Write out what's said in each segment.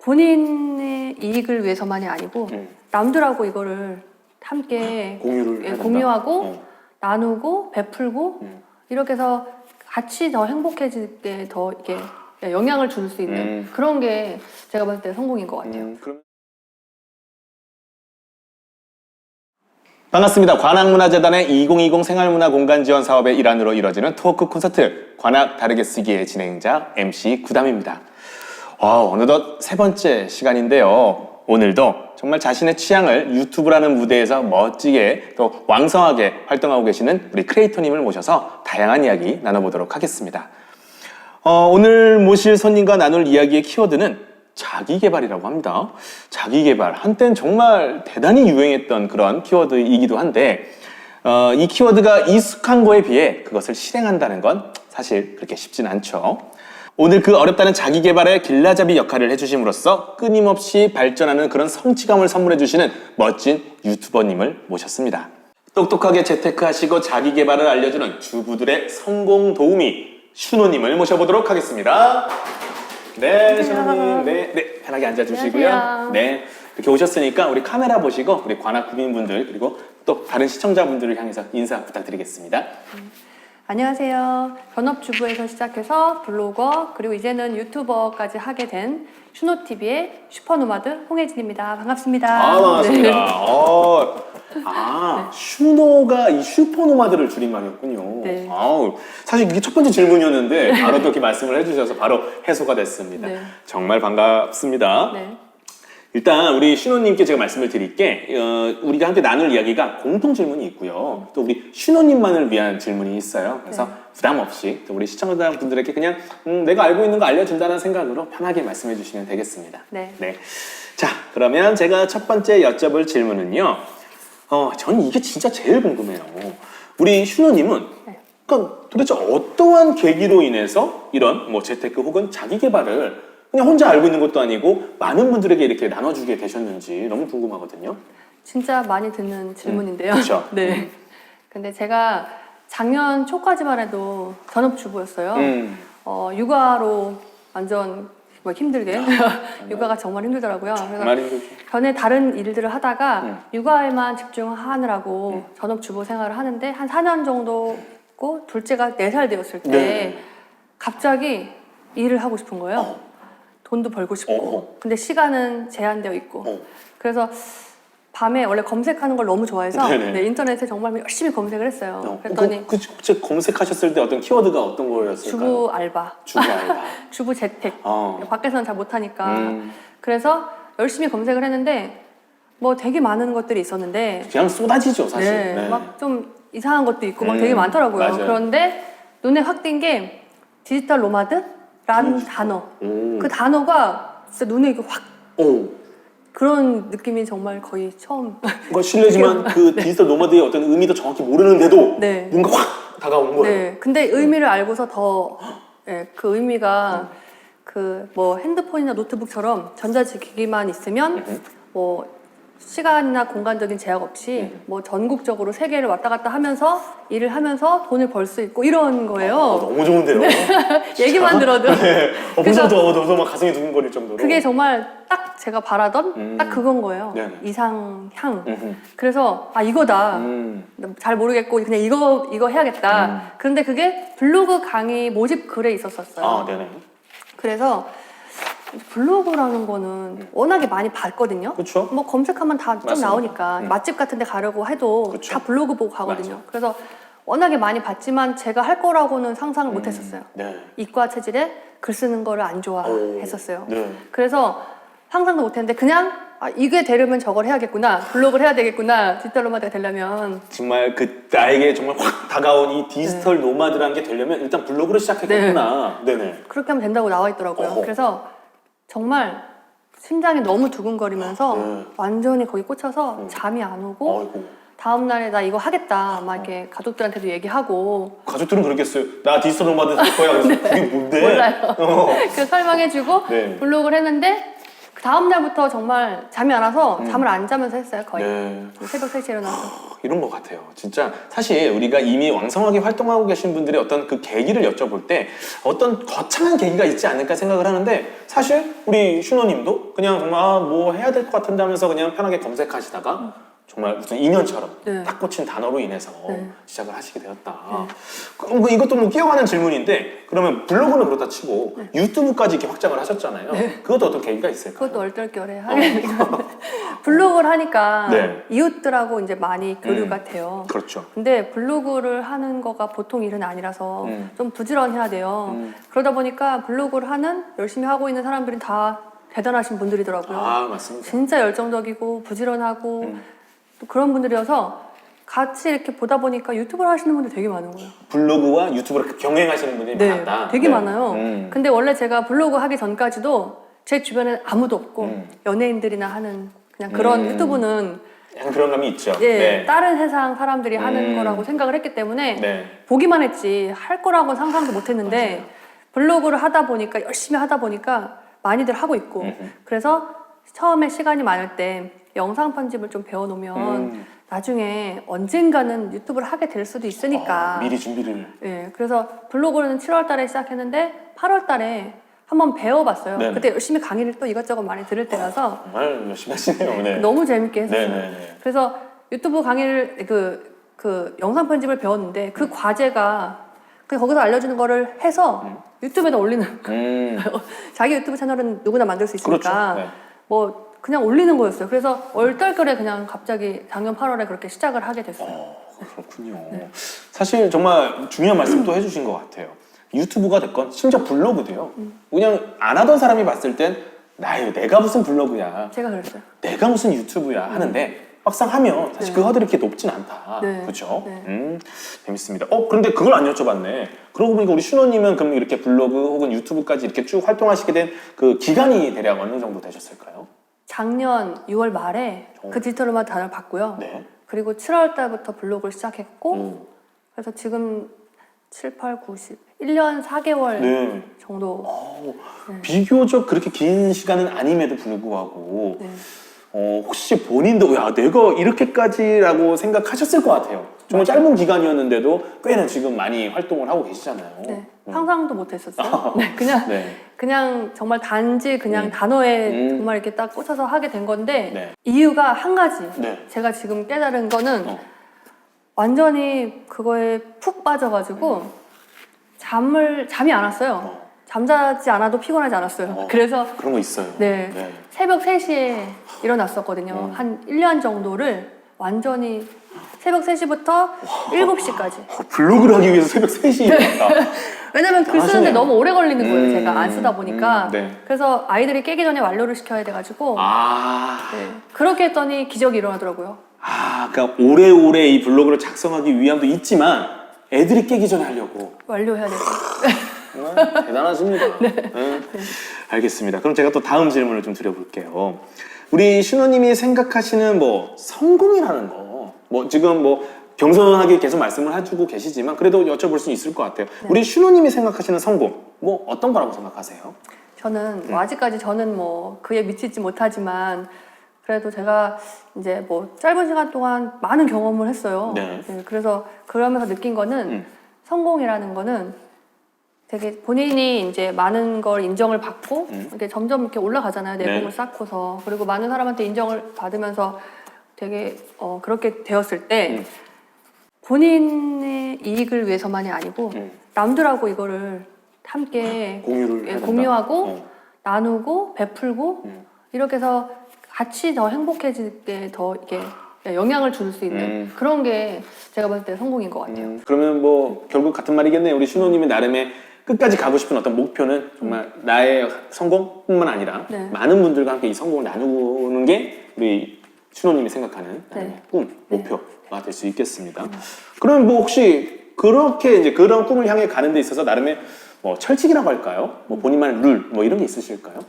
본인의 이익을 위해서만이 아니고 남들하고 이거를 함께 공유하고 나누고 베풀고 이렇게 해서 같이 더 행복해지게 더 이렇게 영향을 줄 수 있는 그런 게 제가 봤을 때 성공인 것 같아요. 반갑습니다. 관악문화재단의 2020 생활문화공간지원 사업의 일환으로 이뤄지는 토크 콘서트 관악 다르게 쓰기의 진행자 MC 구담입니다. 어느덧 세 번째 시간인데요. 오늘도 정말 자신의 취향을 유튜브라는 무대에서 멋지게 또 왕성하게 활동하고 계시는 우리 크리에이터님을 모셔서 다양한 이야기 나눠보도록 하겠습니다. 오늘 모실 손님과 나눌 이야기의 키워드는 자기개발이라고 합니다. 자기개발, 한때는 정말 대단히 유행했던 그런 키워드이기도 한데 이 키워드가 익숙한 거에 비해 그것을 실행한다는 건 사실 그렇게 쉽진 않죠. 오늘 그 어렵다는 자기개발의 길라잡이 역할을 해주심으로써 끊임없이 발전하는 그런 성취감을 선물해주시는 멋진 유튜버님을 모셨습니다. 똑똑하게 재테크하시고 자기개발을 알려주는 주부들의 성공 도우미 슈노님을 모셔보도록 하겠습니다. 네, 슈노님. 네, 편하게 앉아주시고요. 안녕하세요. 네, 이렇게 오셨으니까 우리 카메라 보시고 우리 관악 구민분들 그리고 또 다른 시청자분들을 향해서 인사 부탁드리겠습니다. 안녕하세요. 전업주부에서 시작해서 블로거 그리고 이제는 유튜버까지 하게 된 슈노TV의 슈퍼노마드 홍혜진입니다. 반갑습니다. 반갑습니다. 슈노가 이 슈퍼노마드를 줄임말이었군요. 네. 사실 이게 첫 번째 질문이었는데 바로 또 이렇게 말씀을 해주셔서 바로 해소가 됐습니다. 네. 정말 반갑습니다. 네. 일단 우리 슈노님께 제가 말씀을 드릴게 우리가 함께 나눌 이야기가 공통 질문이 있고요. 또 우리 슈노님만을 위한 질문이 있어요. 그래서 부담 없이 또 우리 시청자분들에게 그냥 내가 알고 있는 거 알려준다는 생각으로 편하게 말씀해 주시면 되겠습니다. 네. 자, 그러면 제가 첫 번째 여쭤볼 질문은요. 저는 이게 진짜 제일 궁금해요. 우리 슈노님은 그러니까 도대체 어떠한 계기로 인해서 이런 뭐 재테크 혹은 자기 개발을 그냥 혼자 알고 있는 것도 아니고 많은 분들에게 이렇게 나눠주게 되셨는지 너무 궁금하거든요. 진짜 많이 듣는 질문인데요. 그렇죠. 네. 근데 제가 작년 초까지만 해도 전업주부였어요. 육아로 완전 힘들게 육아가 정말 힘들더라고요. 정말 힘들죠. 전에 다른 일들을 하다가 육아에만 집중하느라고 전업주부 생활을 하는데 한 4년 정도 있고 둘째가 4살 되었을 때 갑자기 일을 하고 싶은 거예요. 돈도 벌고 싶고 근데 시간은 제한되어 있고 그래서 밤에 원래 검색하는 걸 너무 좋아해서 인터넷에 정말 열심히 검색을 했어요. 그랬더니 혹시 검색하셨을 때 어떤 키워드가 어떤 거였을까요? 주부 알바, 주부 재택 밖에서는 잘 못하니까 그래서 열심히 검색을 했는데 뭐 되게 많은 것들이 있었는데 그냥 쏟아지죠 사실. 막 좀 이상한 것도 있고 막 되게 많더라고요. 맞아요. 그런데 눈에 확 띈 게 디지털 노마드라는 단어. 그 단어가 진짜 눈에 이렇게 확 그런 느낌이 정말 거의 처음. 그러니까 실례지만 그 디지털 노마드의 어떤 의미도 정확히 모르는데도 뭔가 확 다가온 거예요. 네. 근데 의미를 알고서 더 그 의미가 그 뭐 핸드폰이나 노트북처럼 전자기기만 있으면 뭐 시간이나 공간적인 제약 없이 뭐 전국적으로 세계를 왔다 갔다 하면서 일을 하면서 돈을 벌 수 있고 이런 거예요. 너무 좋은데요. 얘기만 들어도. 벌써부터 막 가슴이 두근거릴 정도로. 그게 정말 딱 제가 바라던 딱 그건 거예요. 이상향. 그래서 이거다. 잘 모르겠고 그냥 이거 해야겠다. 그런데 그게 블로그 강의 모집 글에 있었어요. 그래서 블로그라는 거는 워낙에 많이 봤거든요. 그쵸? 뭐 검색하면 다 좀 나오니까 맛집 같은 데 가려고 해도 다 블로그 보고 가거든요. 그래서 워낙에 많이 봤지만 제가 할 거라고는 상상을 못 했었어요. 이과 체질에 글 쓰는 거를 안 좋아했었어요. 그래서 상상도 못 했는데 그냥 이게 되려면 저걸 해야겠구나, 블로그를 해야 되겠구나, 디지털 노마드가 되려면 정말 나에게 정말 확 다가온 이 디지털 노마드라는 게 되려면 일단 블로그를 시작했겠구나. 그렇게 하면 된다고 나와 있더라고요. 그래서 정말 심장이 너무 두근거리면서 완전히 거기 꽂혀서 잠이 안 오고 다음날에 나 이거 하겠다 막 이렇게 가족들한테도 얘기하고. 가족들은 그러겠어요. 나 디지털 노마드 될 거야. 그래서 그게 뭔데? 몰라요. 그래서 설명해주고 블로그를 했는데 그 다음날부터 정말 잠이 안 와서 잠을 안 자면서 했어요. 거의 새벽 3시에 일어나서. 이런 것 같아요. 진짜 사실 우리가 이미 왕성하게 활동하고 계신 분들의 어떤 그 계기를 여쭤볼 때 어떤 거창한 계기가 있지 않을까 생각을 하는데 사실 우리 슈노님도 그냥 정말 뭐 해야 될 것 같은데 하면서 그냥 편하게 검색하시다가 정말 무슨 인연처럼 네. 딱 꽂힌 단어로 인해서 네. 시작을 하시게 되었다. 그럼 뭐 이것도 뭐 끼어가는 질문인데 그러면 블로그는 그렇다 치고 유튜브까지 이렇게 확장을 하셨잖아요. 그것도 어떤 계기가 있을까요? 그것도 얼떨결에 하게 블로그를 하니까 네. 이웃들하고 이제 많이 교류가 돼요. 그렇죠. 근데 블로그를 하는 거가 보통 일은 아니라서 좀 부지런해야 돼요. 그러다 보니까 블로그를 하는 열심히 하고 있는 사람들이 다 대단하신 분들이더라고요. 아, 맞습니다. 진짜 열정적이고 부지런하고 또 그런 분들이어서 같이 이렇게 보다 보니까 유튜브를 하시는 분들 되게 많은 거예요. 블로그와 유튜브를 병행하시는 분들이 네, 많다. 되게 네. 많아요. 근데 원래 제가 블로그 하기 전까지도 제 주변에 아무도 없고 연예인들이나 하는 그냥 그런 유튜브는 약간 그런 감이 있죠. 예, 네. 다른 세상 사람들이 하는 거라고 생각을 했기 때문에 네. 보기만 했지 할 거라고는 상상도 못 했는데 블로그를 하다 보니까 열심히 하다 보니까 많이들 하고 있고 그래서 처음에 시간이 많을 때 영상 편집을 좀 배워놓으면 나중에 언젠가는 유튜브를 하게 될 수도 있으니까 미리 준비를. 예, 그래서 블로그는 7월 달에 시작했는데 8월 달에 한번 배워봤어요. 네네. 그때 열심히 강의를 또 이것저것 많이 들을 때라서 정말 열심히 하시네요. 네. 너무 재밌게 했었어요. 네네네. 그래서 유튜브 강의를 그 영상 편집을 배웠는데 그 과제가 거기서 알려주는 거를 해서 유튜브에다 올리는 자기 유튜브 채널은 누구나 만들 수 있으니까 그렇죠. 네. 뭐 그냥 올리는 거였어요. 그래서 얼떨결에 그냥 갑자기 작년 8월에 그렇게 시작을 하게 됐어요. 그렇군요. 사실 정말 중요한 말씀도 해주신 것 같아요. 유튜브가 됐건 심지어 블로그도요. 그냥 안 하던 사람이 봤을 땐 내가 무슨 블로그야, 제가 그랬어요. 내가 무슨 유튜브야 하는데 막상 하면 사실 그 허들이 그렇게 높진 않다. 네. 그렇죠? 네. 재밌습니다. 그런데 그걸 안 여쭤봤네. 그러고 보니까 우리 슈노님은 그럼 이렇게 블로그 혹은 유튜브까지 이렇게 쭉 활동하시게 된 그 기간이 대략 어느 정도 되셨을까요? 작년 6월 말에 그 디지털 단을 받고요. 네. 그리고 7월 달부터 블로그를 시작했고 그래서 지금 7, 8, 9, 10 1년 4개월 네. 정도. 비교적 그렇게 긴 시간은 아님에도 불구하고 네. 혹시 본인도 내가 이렇게까지라고 생각하셨을 것 같아요. 정말 짧은 기간이었는데도 꽤나 지금 많이 활동을 하고 계시잖아요. 네. 상상도 못했었어요. 네, 네. 그냥 정말 단지 그냥 단어에 정말 이렇게 딱 꽂혀서 하게 된 건데 네. 이유가 한 가지. 네. 제가 지금 깨달은 거는 완전히 그거에 푹 빠져가지고 잠이 안 왔어요. 잠자지 않아도 피곤하지 않았어요. 그래서 그런 거 있어요. 네, 네. 새벽 3시에 일어났었거든요. 한 1년 정도를 완전히 새벽 3시부터 7시까지. 블로그를 하기 위해서 새벽 3시에 일어났다. 왜냐면 글 쓰는데 하시네요. 너무 오래 걸리는 거예요. 제가 안 쓰다 보니까. 네. 그래서 아이들이 깨기 전에 완료를 시켜야 돼가지고 네, 그렇게 했더니 기적이 일어나더라고요. 그러니까 오래오래 이 블로그를 작성하기 위함도 있지만 애들이 깨기 전에 하려고. 완료해야 돼요. 정말 대단하십니다. 네. 알겠습니다. 그럼 제가 또 다음 질문을 좀 드려볼게요. 우리 슈노님이 생각하시는 뭐 성공이라는 거, 뭐 지금 뭐 겸손하게 계속 말씀을 해주고 계시지만 그래도 여쭤볼 수 있을 것 같아요. 우리 슈노님이 생각하시는 성공, 뭐 어떤 거라고 생각하세요? 저는 뭐 아직까지 저는 뭐 그에 미치지 못하지만 그래도 제가 이제 뭐 짧은 시간 동안 많은 경험을 했어요. 네. 네, 그래서 그러면서 느낀 거는 성공이라는 거는 되게 본인이 이제 많은 걸 인정을 받고 이렇게 점점 이렇게 올라가잖아요. 내공을 네. 쌓고서. 그리고 많은 사람한테 인정을 받으면서 되게 그렇게 되었을 때 본인의 이익을 위해서만이 아니고 남들하고 이거를 함께 공유를 해야 된다. 공유하고 나누고 베풀고 이렇게 해서 같이 더 행복해지게 더 이렇게 영향을 줄 수 있는 그런 게 제가 봤을 때 성공인 것 같아요. 그러면 뭐 결국 같은 말이겠네요. 우리 슈노님이 나름의 끝까지 가고 싶은 어떤 목표는 정말 나의 성공뿐만 아니라 네. 많은 분들과 함께 이 성공을 나누는 게 우리 슈노님이 생각하는 나름의 네. 꿈, 목표가 될 수 있겠습니다. 그러면 뭐 혹시 그렇게 이제 그런 꿈을 향해 가는 데 있어서 나름의 뭐 철칙이라고 할까요? 뭐 본인만의 룰, 뭐 이런 게 있으실까요?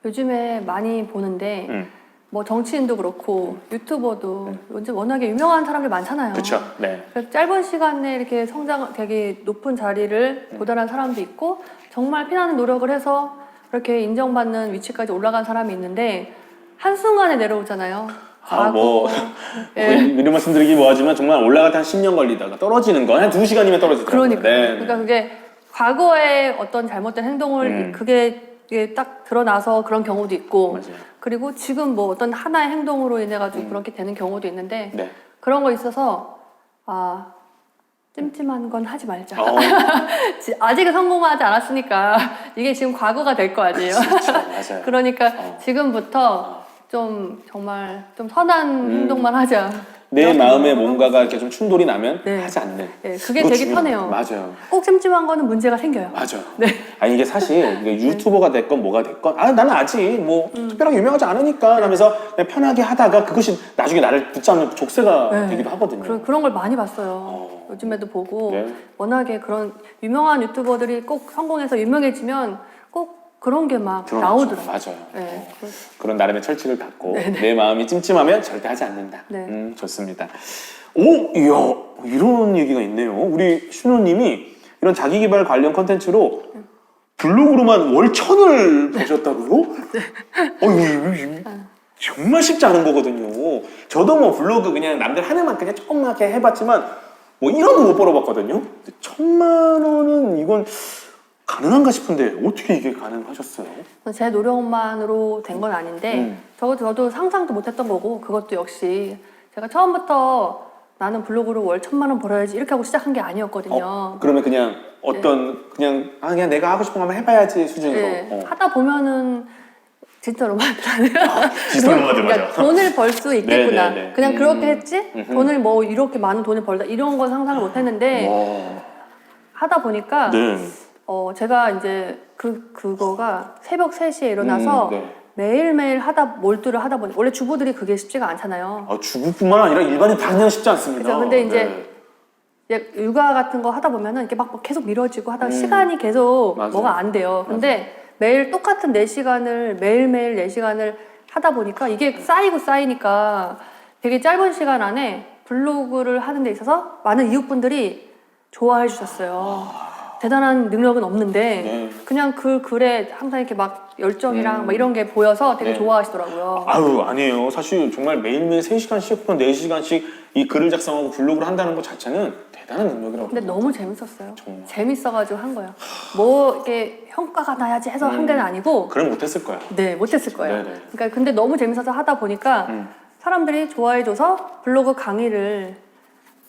요즘에 많이 보는데 뭐 정치인도 그렇고 유튜버도 요즘 워낙에 유명한 사람들 많잖아요. 그렇죠. 네. 그래서 짧은 시간에 이렇게 되게 높은 자리를 도달한 사람도 있고 정말 피나는 노력을 해서 그렇게 인정받는 위치까지 올라간 사람이 있는데 한순간에 내려오잖아요. 뭐 예. 이런 말씀 드리기 뭐하지만 정말 올라갈 때 한 10년 걸리다가 떨어지는 건 한 2시간이면 떨어지더라고요. 그러니까 네. 그러니까 그게 과거에 어떤 잘못된 행동을 그게 딱 드러나서 그런 경우도 있고 맞아요. 그리고 지금 뭐 어떤 하나의 행동으로 인해 가지고 그렇게 되는 경우도 있는데 네. 그런 거 있어서 찜찜한 건 하지 말자. 아직은 성공하지 않았으니까 이게 지금 과거가 될 거 아니에요. 진짜 맞아요. 그러니까 지금부터 좀 정말 좀 선한 행동만 하자. 내 마음에 뭔가가 이렇게 좀 충돌이 나면 네. 하지 않는. 네, 그게 그거 되게 중요해요. 편해요. 맞아요. 꼭 찜찜한 거는 문제가 생겨요. 맞아요. 네. 아니 이게 사실 이게 유튜버가 됐건 뭐가 됐건 나는 아직 뭐 특별하게 유명하지 않으니까 하면서 그냥 편하게 하다가 그것이 나중에 나를 붙잡는 족쇄가 네. 되기도 하거든요. 그런 걸 많이 봤어요. 요즘에도 보고 네. 워낙에 그런 유명한 유튜버들이 꼭 성공해서 유명해지면 꼭 그런 게 막 나오더라고요. 맞아요. 네. 그런 나름의 철칙을 갖고 내 마음이 찜찜하면 절대 하지 않는다. 네. 좋습니다. 이야 이런 얘기가 있네요. 우리 슈노님이 이런 자기개발 관련 컨텐츠로 블로그로만 월 1,000을 버셨다고요? 이거 정말 쉽지 않은 거거든요. 저도 뭐 블로그 그냥 남들 하는 만 그냥 조금맣게 해봤지만 뭐 1원도 못 벌어봤거든요. 1,000만 원은 이건 가능한가 싶은데 어떻게 이게 가능하셨어요? 제 노력만으로 된 건 아닌데 저도 상상도 못했던 거고 그것도 역시 제가 처음부터 나는 블로그로 월 1,000만 원 벌어야지 이렇게 하고 시작한 게 아니었거든요. 그러면 그냥 어떤 그냥 내가 하고 싶은 거 한번 해봐야지 수준으로. 네. 하다 보면은 진짜 로망이라네요. 진짜 로망들 맞아. 그러니까 돈을 벌 수 있겠구나. 네네네. 그냥 그렇게 했지. 돈을 뭐 이렇게 많은 돈을 벌다 이런 건 상상을 못했는데 하다 보니까 네. 제가 이제 그거가 새벽 3시에 일어나서 네. 매일매일 몰두를 하다 보니 원래 주부들이 그게 쉽지가 않잖아요. 주부뿐만 아니라 일반인 다 그냥 쉽지 않습니다. 그죠? 근데 이제 네. 육아 같은 거 하다 보면은 이렇게 막 계속 미뤄지고 하다가 시간이 계속 맞아요. 뭐가 안 돼요. 근데 매일 똑같은 4시간을 매일매일 4시간을 하다 보니까 이게 쌓이니까 되게 짧은 시간 안에 블로그를 하는 데 있어서 많은 이웃분들이 좋아해 주셨어요. 대단한 능력은 없는데 그냥 그 글에 항상 이렇게 막 열정이랑 막 이런 게 보여서 되게 좋아하시더라고요. 아니에요. 사실 정말 매일매일 3시간씩 혹은 4시간씩 이 글을 작성하고 블로그를 한다는 것 자체는 대단한 능력이라고. 근데 너무 재밌었어요. 정말. 재밌어가지고 한 거예요. 뭐 이렇게 평가가 나야지 해서 한 게 아니고. 그럼 못했을 거야. 네, 못했을 거예요. 네네. 그러니까 근데 너무 재밌어서 하다 보니까 사람들이 좋아해줘서 블로그 강의를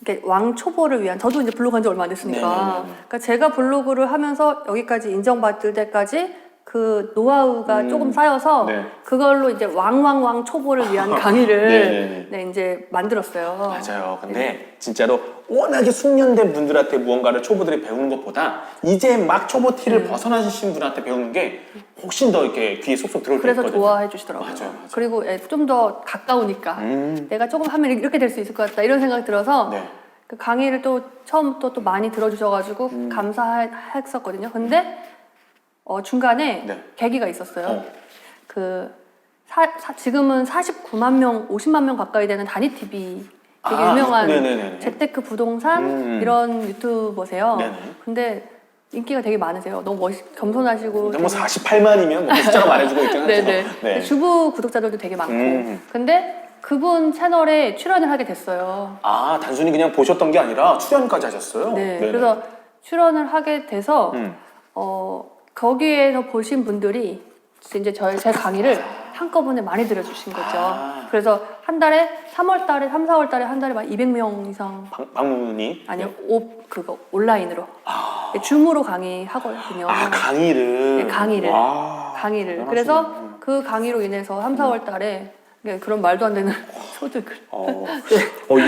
이렇게 왕초보를 위한 저도 이제 블로그 한 지 얼마 안 됐으니까. 네네네네. 그러니까 제가 블로그를 하면서 여기까지 인정받을 때까지 그 노하우가 조금 쌓여서 네. 그걸로 이제 왕 초보를 위한 강의를 네네네. 네, 이제 만들었어요. 맞아요. 근데 진짜로 워낙에 숙련된 분들한테 무언가를 초보들이 배우는 것보다 이제 막 초보 티를 벗어나신 분한테 배우는 게 훨씬 더 이렇게 귀에 쏙쏙 들어올 때 그래서 있거든요. 좋아해 주시더라고요. 맞아요. 그리고 좀 더 가까우니까 내가 조금 하면 이렇게 될 수 있을 것 같다 이런 생각이 들어서 네. 그 강의를 또 처음부터 또 많이 들어주셔가지고 감사했었거든요. 근데 중간에 네. 계기가 있었어요. 지금은 49만 명, 50만 명 가까이 되는 다니TV 되게 유명한 네네네네. 재테크 부동산 이런 유튜버세요. 네네. 근데 인기가 되게 많으세요. 너무 겸손하시고 뭐 되게 48만이면 뭐 숫자가 말해주고 있긴 하죠. 네네. 네. 주부 구독자들도 되게 많고. 근데 그분 채널에 출연을 하게 됐어요. 단순히 그냥 보셨던 게 아니라 출연까지 하셨어요? 네. 네네. 그래서 출연을 하게 돼서 거기에서 보신 분들이 이제 제 강의를 한꺼번에 많이 들어주신 거죠. 그래서 한 달에 3월 달에 3, 4월 달에 한 달에 막 200명 이상 방문이? 아니요. 그거 온라인으로 줌으로 강의하거든요. 강의를. 네, 강의를. 강의를. 대단하시네. 그래서 그 강의로 인해서 3, 4월 달에 그런 말도 안 되는 소득을.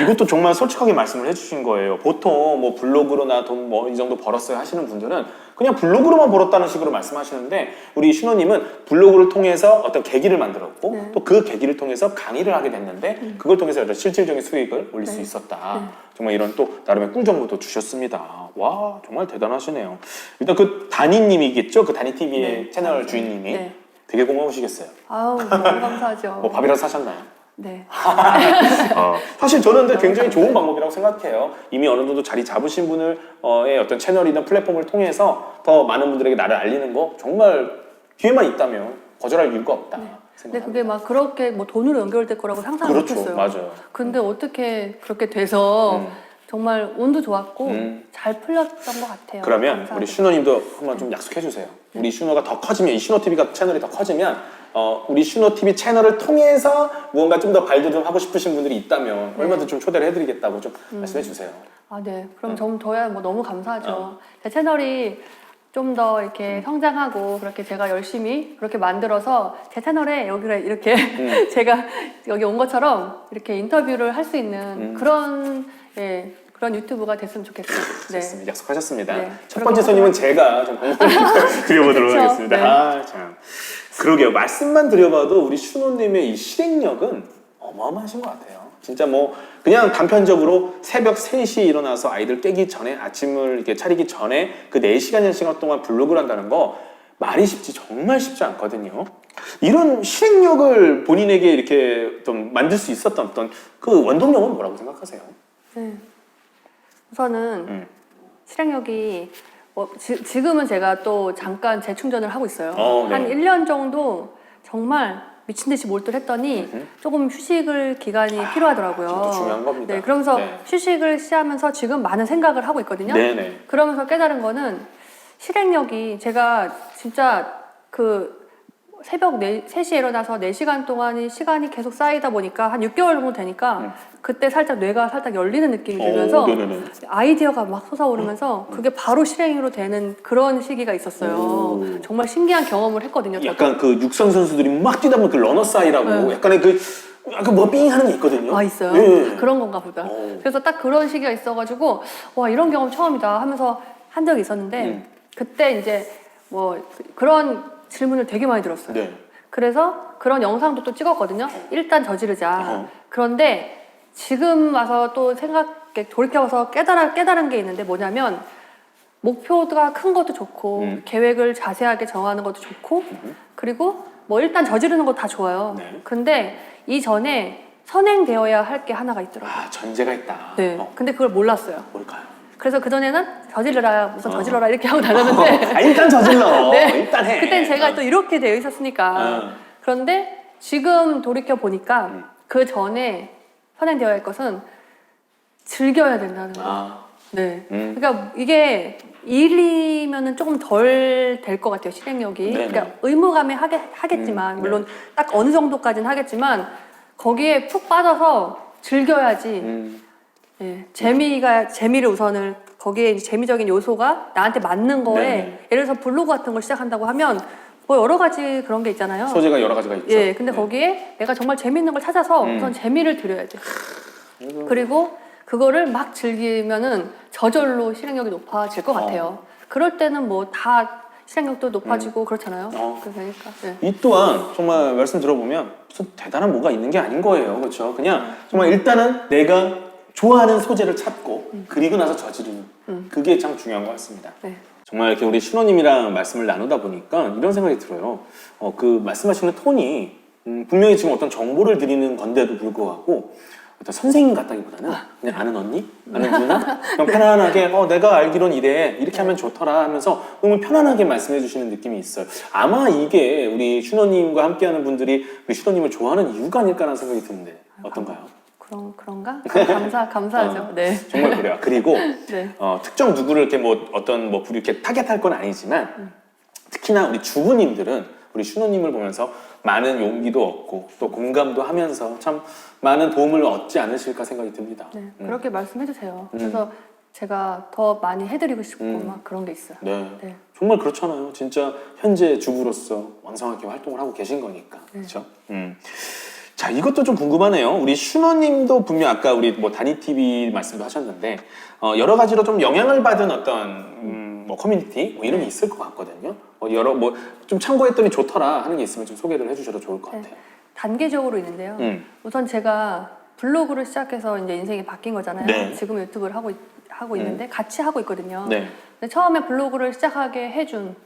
이것도 정말 솔직하게 말씀을 해주신 거예요. 보통 뭐 블로그로나 돈 뭐 이 정도 벌었어요 하시는 분들은 그냥 블로그로만 벌었다는 식으로 말씀하시는데 우리 신호님은 블로그를 통해서 어떤 계기를 만들었고 또 그 계기를 통해서 강의를 하게 됐는데 그걸 통해서 여러 실질적인 수익을 올릴 수 있었다. 정말 이런 또 나름의 꿀 정보도 주셨습니다. 와 정말 대단하시네요. 일단 그 다니님이겠죠? 그 다니TV의 채널 주인님이 네. 되게 고마우시겠어요. 아우 너무 감사하죠. 뭐 밥이라도 사셨나요? 네. 사실 저는 근데 굉장히 좋은 방법이라고 생각해요. 이미 어느 정도 자리 잡으신 분의 어떤 채널이나 플랫폼을 통해서 더 많은 분들에게 나를 알리는 거 정말 기회만 있다면 거절할 이유가 없다. 근데 그게 막 그렇게 뭐 돈으로 연결될 거라고 상상을 그렇죠. 못했어요. 맞아요. 근데 어떻게 그렇게 돼서 정말 운도 좋았고 잘 풀렸던 것 같아요. 그러면 감사하게도. 우리 슈노님도 한번 좀 약속해 주세요. 우리 슈노가 더 커지면, 이 슈노TV가 채널이 더 커지면 우리 슈노TV 채널을 통해서 무언가 좀 더 발돋움하고 싶으신 분들이 있다면 얼마든지 좀 초대를 해드리겠다고 좀 말씀해 주세요. 아, 네. 그럼 저야 뭐 너무 감사하죠. 제 채널이 좀 더 이렇게 성장하고 그렇게 제가 열심히 그렇게 만들어서 제 채널에 여기를 이렇게 제가 여기 온 것처럼 이렇게 인터뷰를 할 수 있는 그런 그런 유튜브가 됐으면 좋겠어요. 네. 좋습니다. 약속하셨습니다. 네. 첫 번째 손님은 제가 좀 방법을 드려보도록 그쵸? 하겠습니다. 네. 아, 참. 그러게요. 말씀만 드려봐도 우리 슈노님의 이 실행력은 어마어마하신 것 같아요. 진짜 뭐 그냥 단편적으로 새벽 3시에 일어나서 아이들 깨기 전에, 아침을 이렇게 차리기 전에 그 4시간이라는 시간 동안 블로그를 한다는 거 말이 쉽지, 정말 쉽지 않거든요. 이런 실행력을 본인에게 이렇게 좀 만들 수 있었던 어떤 그 원동력은 뭐라고 생각하세요? 네. 우선은 실행력이 지금은 제가 또 잠깐 재충전을 하고 있어요. 네. 한 1년 정도 정말 미친 듯이 몰두를 했더니 조금 휴식을 기간이 필요하더라고요. 진짜 중요한 겁니다. 네, 그러면서 네. 휴식을 시하면서 지금 많은 생각을 하고 있거든요. 네네. 그러면서 깨달은 거는 실행력이 제가 진짜 그 새벽 3시에 일어나서 4시간 동안이 시간이 계속 쌓이다 보니까 한 6개월 정도 되니까 그때 살짝 뇌가 살짝 열리는 느낌이 들면서 네네네. 아이디어가 막 솟아오르면서 그게 바로 실행으로 되는 그런 시기가 있었어요. 정말 신기한 경험을 했거든요. 저도. 약간 그 육상 선수들이 막 뛰다 보면 그 러너사이라고 약간의 그 약간 뭐 삥 하는 게 있거든요. 아, 있어요? 네. 그런 건가 보다. 그래서 딱 그런 시기가 있어가지고 와, 이런 경험 처음이다 하면서 한 적이 있었는데 그때 이제 뭐 그런 질문을 되게 많이 들었어요. 네. 그래서 그런 영상도 또 찍었거든요. 일단 저지르자. 그런데 지금 와서 또 돌이켜서 깨달은 게 있는데 뭐냐면 목표가 큰 것도 좋고 계획을 자세하게 정하는 것도 좋고 그리고 뭐 일단 저지르는 것도 다 좋아요. 네. 근데 이전에 선행되어야 할 게 하나가 있더라고요. 아, 전제가 있다. 네. 근데 그걸 몰랐어요. 뭘까요? 그래서 그전에는 저질러라, 우선 저질러라 이렇게 하고 다녔는데 아, 일단 저질러. 네. 일단 해. 그땐 제가 또 이렇게 되어 있었으니까. 그런데 지금 돌이켜 보니까 그 전에 선행되어야 할 것은 즐겨야 된다는 거예요. 아, 네. 그러니까 이게 일이면은 조금 덜 될 것 같아요, 실행력이. 네네. 그러니까 의무감에 하겠지만, 물론 딱 어느 정도까지는 하겠지만, 거기에 푹 빠져서 즐겨야지. 예, 재미를 우선을, 거기에 이제 재미적인 요소가 나한테 맞는 거에, 네네. 예를 들어서 블로그 같은 걸 시작한다고 하면, 뭐 여러 가지 그런 게 있잖아요. 소재가 여러 가지가 있죠. 예, 근데 거기에 내가 정말 재밌는 걸 찾아서 우선 재미를 들여야 돼. 그리고 그거를 막 즐기면은 저절로 실행력이 높아질 것 같아요. 그럴 때는 뭐 다 실행력도 높아지고 그렇잖아요. 그러니까. 네. 이 또한 정말 말씀 들어보면 무슨 대단한 뭐가 있는 게 아닌 거예요. 그렇죠? 그냥 정말 일단은 내가 좋아하는 소재를 찾고 그리고 나서 저지르는 그게 참 중요한 것 같습니다. 네. 정말 이렇게 우리 신호님이랑 말씀을 나누다 보니까 이런 생각이 들어요. 그 말씀하시는 톤이 분명히 지금 어떤 정보를 드리는 건데도 불구하고 어떤 선생님 같다기보다는 그냥 아는 언니? 아는 누나? 그냥 편안하게 내가 알기론 이래 이렇게 하면 좋더라 하면서 너무 편안하게 말씀해 주시는 느낌이 있어요. 아마 이게 우리 슈노님과 함께하는 분들이 우리 슈노님을 좋아하는 이유가 아닐까라는 생각이 드는데 어떤가요? 그런가? 감사하죠. 네. 정말 그래요. 그리고 네. 특정 누구를 이렇게 뭐 어떤 뭐 이렇게 타겟할 건 아니지만 특히나 우리 주부님들은 우리 슈노님을 보면서 많은 용기도 얻고 또 공감도 하면서 참 많은 도움을 얻지 않으실까 생각이 듭니다. 네, 그렇게 말씀해 주세요. 그래서 제가 더 많이 해드리고 싶고 막 그런 게 있어요. 네. 네. 정말 그렇잖아요. 진짜 현재 주부로서 왕성하게 활동을 하고 계신 거니까. 그렇죠? 자, 이것도 좀 궁금하네요. 우리 슈노님도 분명 아까 우리 뭐 다니 TV 말씀도 하셨는데 여러 가지로 좀 영향을 받은 어떤 뭐 커뮤니티 뭐 이런 게 있을 것 같거든요. 여러 뭐 좀 참고했더니 좋더라 하는 게 있으면 좀 소개를 해주셔도 좋을 것 같아요. 단계적으로 있는데요. 우선 제가 블로그를 시작해서 이제 인생이 바뀐 거잖아요. 네. 지금 유튜브를 하고 있는데 같이 하고 있거든요. 네. 근데 처음에 블로그를 시작하게 해준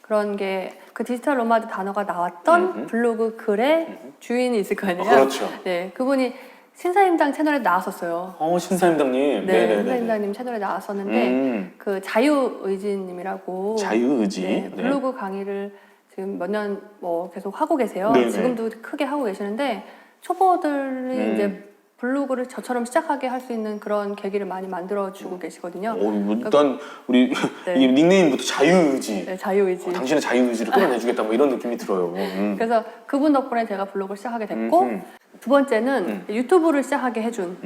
그런 게 그 디지털 노마드 단어가 나왔던 블로그 글의 주인이 있을 거 아니에요. 그렇죠. 네, 그분이 신사임당 채널에 나왔었어요. 신사임당님. 네, 신사임당님 채널에 나왔었는데 그 자유의지님이라고 자유의지. 네, 블로그 강의를 지금 몇 년 뭐 계속 하고 계세요. 네네. 지금도 크게 하고 계시는데 초보들이 이제 블로그를 저처럼 시작하게 할 수 있는 그런 계기를 많이 만들어주고 계시거든요. 일단 우리 네. 이 닉네임부터 자유의지. 네, 자유의지. 당신의 자유의지를 끌어내주겠다 뭐 이런 느낌이 들어요. 그래서 그분 덕분에 제가 블로그를 시작하게 됐고 두 번째는 유튜브를 시작하게 해준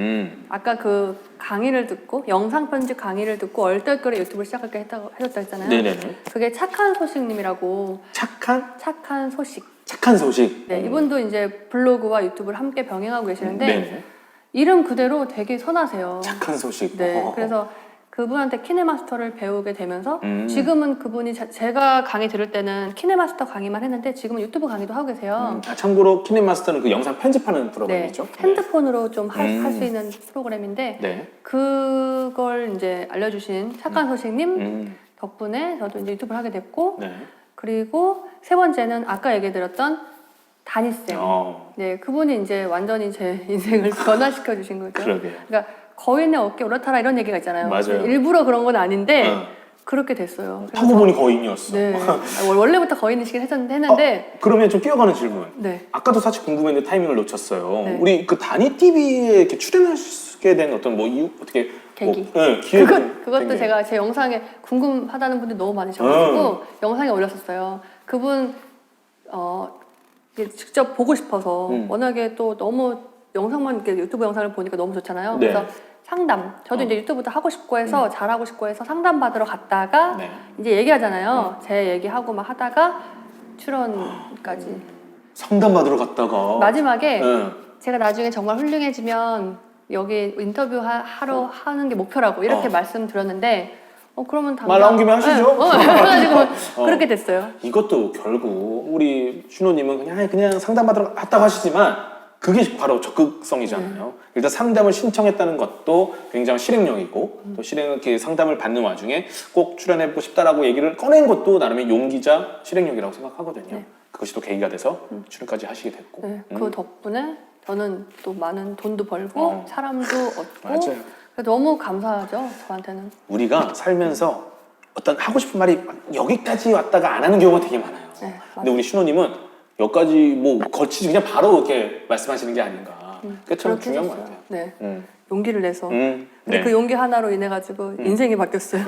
아까 그 강의를 듣고 영상 편집 강의를 듣고 얼떨결에 유튜브를 시작하게 해줬다 했잖아요. 네네네. 그게 착한 소식님이라고 착한 소식. 착한 소식. 네, 이분도 이제 블로그와 유튜브를 함께 병행하고 계시는데 네네. 이름 그대로 되게 선하세요. 착한 소식. 네, 그래서 그분한테 키네마스터를 배우게 되면서 지금은 그분이 제가 강의 들을 때는 키네마스터 강의만 했는데 지금은 유튜브 강의도 하고 계세요. 참고로 키네마스터는 그 영상 편집하는 프로그램이죠. 네, 핸드폰으로 좀 할 수 있는 프로그램인데 네. 그걸 이제 알려주신 착한 소식님 덕분에 저도 이제 유튜브를 하게 됐고 네. 그리고 세 번째는 아까 얘기드렸던 다니쌤. 네, 그분이 이제 완전히 제 인생을 변화시켜 주신 거죠. 그러게요. 그러니까 거인의 어깨 올라타라 이런 얘기가 있잖아요. 맞아요. 일부러 그런 건 아닌데 그렇게 됐어요. 타고 보니 거인이었어. 네, 원래부터 거인이시긴 했는데 그러면 좀 끼어가는 질문. 네. 아까도 사실 궁금했는데 타이밍을 놓쳤어요. 네. 우리 그 다니 TV에 이렇게 출연하시게 된 어떤 뭐 이유 어떻게 계기. 네, 기회 그것도 제가 제 영상에 궁금하다는 분들이 너무 많으셔가지고 영상에 올렸었어요. 그분 직접 보고 싶어서 워낙에 또 너무 영상만 이렇게 유튜브 영상을 보니까 너무 좋잖아요. 네. 그래서 상담 저도 이제 유튜브도 하고 싶고 해서 잘하고 싶고 해서 상담 받으러 갔다가 네. 이제 얘기하잖아요. 제 얘기하고 막 하다가 출연까지 상담 받으러 갔다가 마지막에 네. 제가 나중에 정말 훌륭해지면 여기 인터뷰 하러 하는 게 목표라고 이렇게 말씀드렸는데 그러면 당장 말 나온 김에 하시죠. 그래가지고 그렇게 됐어요. 이것도 결국 우리 슈노님은 그냥 상담받으러 갔다고 하시지만 그게 바로 적극성이잖아요. 일단 상담을 신청했다는 것도 굉장히 실행력이고 또 이렇게 상담을 받는 와중에 꼭 출연해보고 싶다라고 얘기를 꺼낸 것도 나름의 용기자 실행력이라고 생각하거든요. 네. 그것이 또 계기가 돼서 출연까지 하시게 됐고. 네, 그 덕분에 저는 또 많은 돈도 벌고 사람도 얻고 맞아요. 너무 감사하죠. 저한테는. 우리가 살면서 어떤 하고 싶은 말이 여기까지 왔다가 안 하는 경우가 되게 많아요. 네, 근데 우리 슈노님은 여기까지 뭐 거치지 그냥 바로 이렇게 말씀하시는 게 아닌가. 그게 참 중요한 것 같아요. 네, 용기를 내서. 근데 네. 그 용기 하나로 인해 가지고 인생이 바뀌었어요.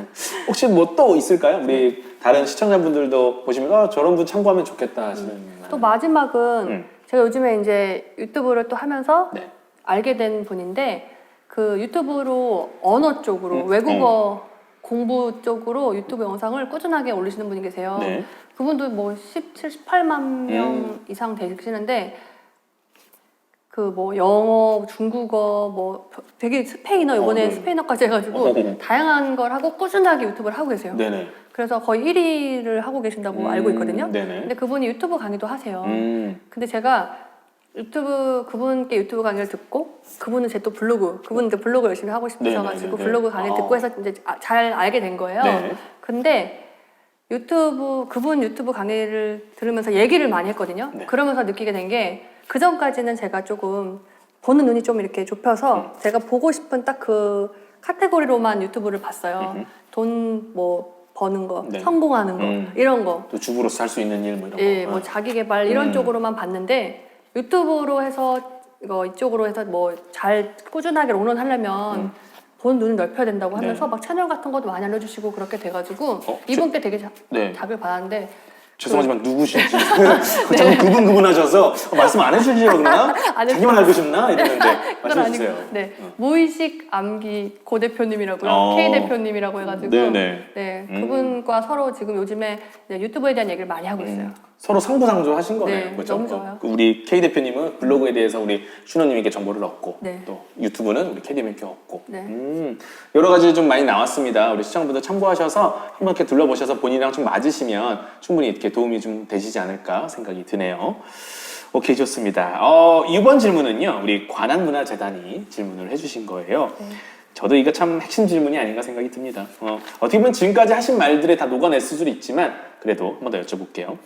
혹시 뭐 또 있을까요? 우리 다른 시청자분들도 보시면 저런 분 참고하면 좋겠다 하시는. 또 마지막은 제가 요즘에 이제 유튜브를 또 하면서 네. 알게 된 분인데 그 유튜브로 언어 쪽으로 외국어 공부 쪽으로 유튜브 영상을 꾸준하게 올리시는 분이 계세요. 네. 그분도 뭐 17, 18만 명 이상 되시는데 그 뭐 영어, 중국어 뭐 되게 스페인어 이번에 네. 스페인어까지 해가지고 다양한 걸 하고 꾸준하게 유튜브를 하고 계세요. 네네. 그래서 거의 1위를 하고 계신다고 알고 있거든요. 네네. 근데 그분이 유튜브 강의도 하세요. 근데 제가 그분께 유튜브 강의를 듣고 그분은 제 또 그분은 블로그 열심히 하고 싶으셔가지고 네네네. 블로그 강의 듣고 해서 이제 잘 알게 된 거예요. 네. 근데 그분 유튜브 강의를 들으면서 얘기를 많이 했거든요. 네. 그러면서 느끼게 된 게 그 전까지는 제가 조금 보는 눈이 좀 이렇게 좁혀서 제가 보고 싶은 딱 그 카테고리로만 유튜브를 봤어요. 돈 뭐 버는 거, 네. 성공하는 거 이런 거. 또 주부로서 살 수 있는 일 뭐 이런 예, 거. 뭐 자기 개발 이런 쪽으로만 봤는데 유튜브로 해서 이쪽으로 해서 뭐 잘 꾸준하게 롱런하려면 본 눈을 넓혀야 된다고 하면서 막 채널 같은 것도 많이 알려주시고 그렇게 돼가지고 이분께 되게 네. 작을 받았는데 죄송하지만 누구신지 자꾸 그분 하셔서 말씀 안 해주시려고 그러나? 자기만 알고 싶나? 이랬는데 그건 말씀해주세요. 아니고 네 무의식 암기 고 대표님이라고요. K 대표님이라고 해가지고 네네. 네 그분과 서로 지금 요즘에 유튜브에 대한 얘기를 많이 하고 있어요. 서로 상부상조 하신 거네요. 네, 그렇죠? 너무 좋아요. 우리 K 대표님은 블로그에 대해서 우리 슈노님에게 정보를 얻고 네. 또 유튜브는 우리 K 대표님께 얻고 네. 여러 가지 좀 많이 나왔습니다. 우리 시청자분들 참고하셔서 한번 이렇게 둘러보셔서 본인이랑 좀 맞으시면 충분히 이렇게 도움이 좀 되시지 않을까 생각이 드네요. 오케이, 좋습니다. 이번 질문은요, 우리 관악문화재단이 질문을 해주신 거예요. 네. 저도 이거 참 핵심 질문이 아닌가 생각이 듭니다. 어떻게 보면 지금까지 하신 말들에 다 녹아냈을 수도 있지만 그래도 한 번 더 여쭤볼게요.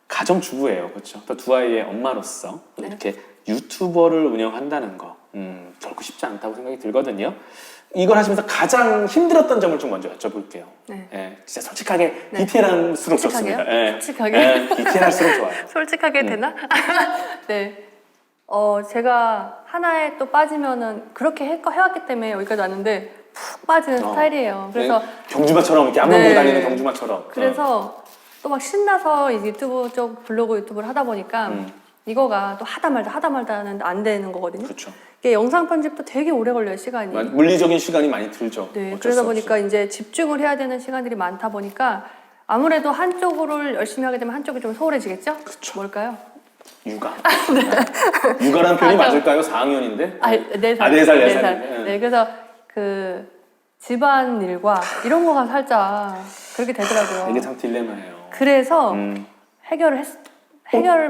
가정주부예요, 그렇죠? 또 두 아이의 엄마로서 이렇게 유튜버를 운영한다는 거 결코 쉽지 않다고 생각이 들거든요. 이걸 하시면서 가장 힘들었던 점을 좀 먼저 여쭤볼게요. 네. 예, 진짜 솔직하게 네. 디테일할수록 솔직하게요? 좋습니다. 예. 솔직하게? 예, 디테일할수록 좋아요. 솔직하게 되나? 네. 제가 하나에 또 빠지면은 그렇게 해왔기 때문에 여기까지 왔는데 푹 빠지는 스타일이에요. 그래서 네, 경주마처럼 이렇게 앞만 보고 네. 다니는 경주마처럼. 그래서 또 막 신나서 이 유튜브 쪽 블로그 유튜브를 하다 보니까 이거가 또 하다 말다 하는 안 되는 거거든요. 그렇죠. 이게 영상 편집도 되게 오래 걸려요, 시간이. 물리적인 시간이 많이 들죠. 네, 어쩔 그러다 수 보니까 없이. 이제 집중을 해야 되는 시간들이 많다 보니까 아무래도 한쪽을 열심히 하게 되면 한쪽이 좀 소홀해지겠죠? 그쵸. 뭘까요? 육아. 네. 육아라는 표현이 맞을까요? 4학년인데? 아, 4살. 아, 4살, 4살. 네. 네, 그래서 그 집안일과 이런 거가 살짝 그렇게 되더라고요. 이게 참 딜레마예요. 그래서 해결을